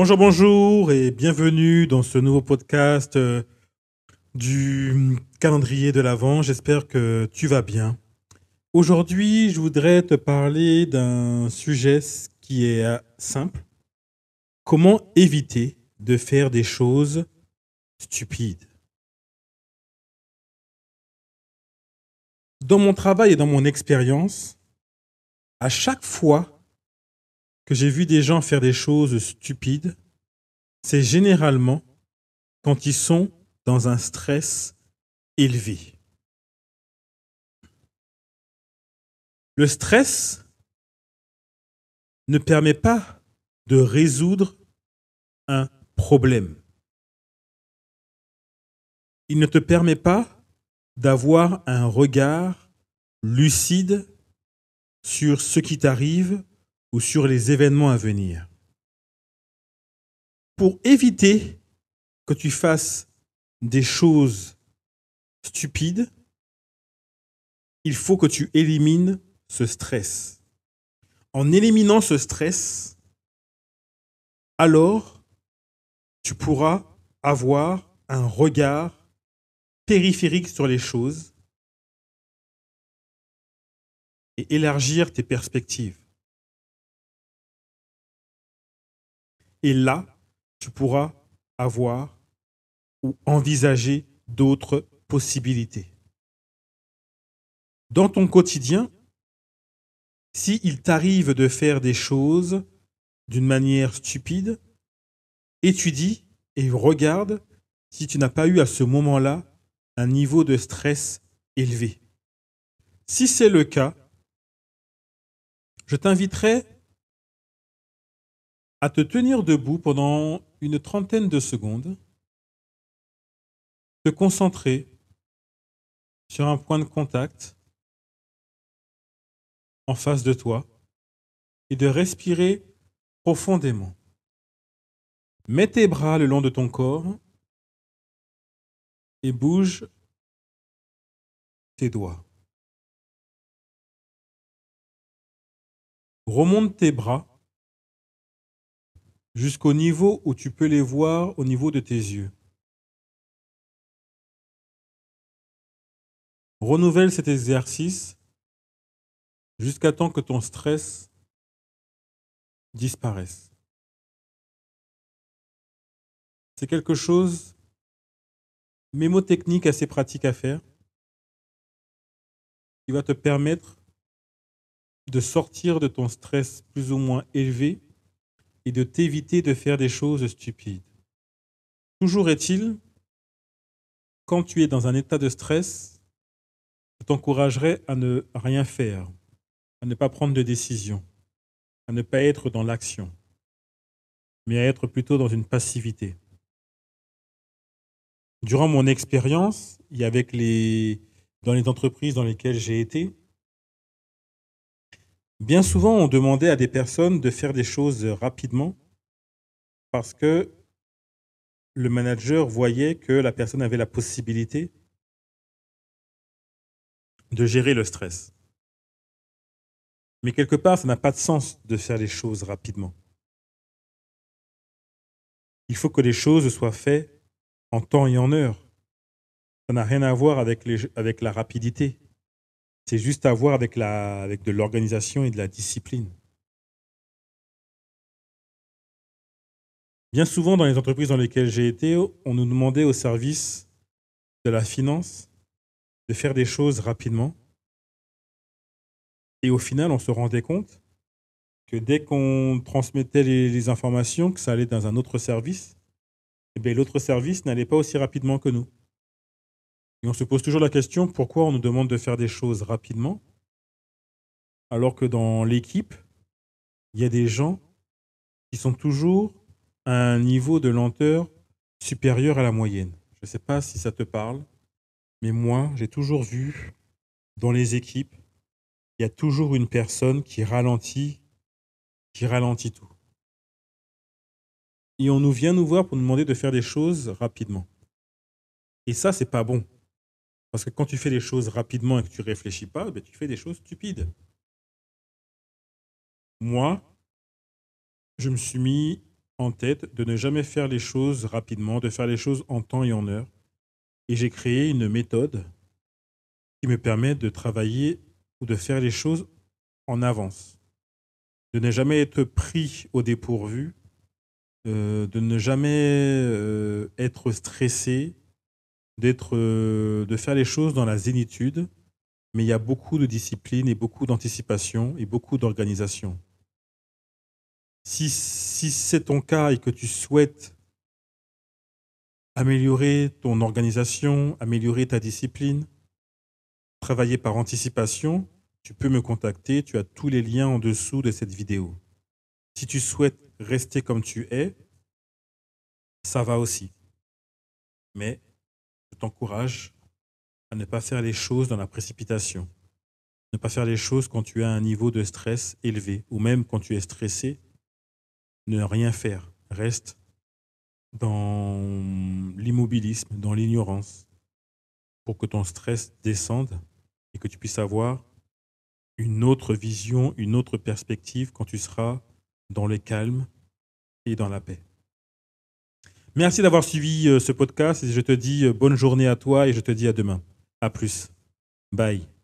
Bonjour, bonjour et bienvenue dans ce nouveau podcast du calendrier de l'Avent. J'espère que tu vas bien. Aujourd'hui, je voudrais te parler d'un sujet qui est simple. Comment éviter de faire des choses stupides? Dans mon travail et dans mon expérience, à chaque fois que j'ai vu des gens faire des choses stupides, c'est généralement quand ils sont dans un stress élevé. Le stress ne permet pas de résoudre un problème. Il ne te permet pas d'avoir un regard lucide sur ce qui t'arrive ou sur les événements à venir. Pour éviter que tu fasses des choses stupides, il faut que tu élimines ce stress. En éliminant ce stress, alors tu pourras avoir un regard périphérique sur les choses et élargir tes perspectives. Et là, tu pourras avoir ou envisager d'autres possibilités. Dans ton quotidien, s'il t'arrive de faire des choses d'une manière stupide, étudie et regarde si tu n'as pas eu à ce moment-là un niveau de stress élevé. Si c'est le cas, je t'inviterai à te tenir debout pendant une trentaine de secondes, te concentrer sur un point de contact en face de toi et de respirer profondément. Mets tes bras le long de ton corps et bouge tes doigts. Remonte tes bras jusqu'au niveau où tu peux les voir au niveau de tes yeux. Renouvelle cet exercice jusqu'à temps que ton stress disparaisse. C'est quelque chose, mémotechnique assez pratique à faire, qui va te permettre de sortir de ton stress plus ou moins élevé et de t'éviter de faire des choses stupides. Toujours est-il, quand tu es dans un état de stress, je t'encouragerais à ne rien faire, à ne pas prendre de décision, à ne pas être dans l'action, mais à être plutôt dans une passivité. Durant mon expérience, dans les entreprises dans lesquelles j'ai été, bien souvent on demandait à des personnes de faire des choses rapidement parce que le manager voyait que la personne avait la possibilité de gérer le stress. Mais quelque part, ça n'a pas de sens de faire les choses rapidement. Il faut que les choses soient faites en temps et en heure. Ça n'a rien à voir avec la rapidité. C'est juste à voir avec de l'organisation et de la discipline. Bien souvent, dans les entreprises dans lesquelles j'ai été, on nous demandait au service de la finance de faire des choses rapidement. Et au final, on se rendait compte que dès qu'on transmettait les informations, que ça allait dans un autre service, eh bien, l'autre service n'allait pas aussi rapidement que nous. Et on se pose toujours la question, pourquoi on nous demande de faire des choses rapidement, alors que dans l'équipe, il y a des gens qui sont toujours à un niveau de lenteur supérieur à la moyenne. Je ne sais pas si ça te parle, mais moi, j'ai toujours vu dans les équipes, il y a toujours une personne qui ralentit tout. Et on nous vient nous voir pour nous demander de faire des choses rapidement. Et ça, c'est pas bon. Parce que quand tu fais les choses rapidement et que tu réfléchis pas, ben, tu fais des choses stupides. Moi, je me suis mis en tête de ne jamais faire les choses rapidement, de faire les choses en temps et en heure. Et j'ai créé une méthode qui me permet de travailler ou de faire les choses en avance, de ne jamais être pris au dépourvu, de ne jamais être stressé, de faire les choses dans la zénitude, mais il y a beaucoup de discipline et beaucoup d'anticipation et beaucoup d'organisation. Si c'est ton cas et que tu souhaites améliorer ton organisation, améliorer ta discipline, travailler par anticipation, tu peux me contacter, tu as tous les liens en dessous de cette vidéo. Si tu souhaites rester comme tu es, ça va aussi. Mais je t'encourage à ne pas faire les choses dans la précipitation. Ne pas faire les choses quand tu as un niveau de stress élevé, ou même quand tu es stressé, ne rien faire. Reste dans l'immobilisme, dans l'ignorance, pour que ton stress descende et que tu puisses avoir une autre vision, une autre perspective quand tu seras dans le calme et dans la paix. Merci d'avoir suivi ce podcast et je te dis bonne journée à toi et je te dis à demain. À plus. Bye.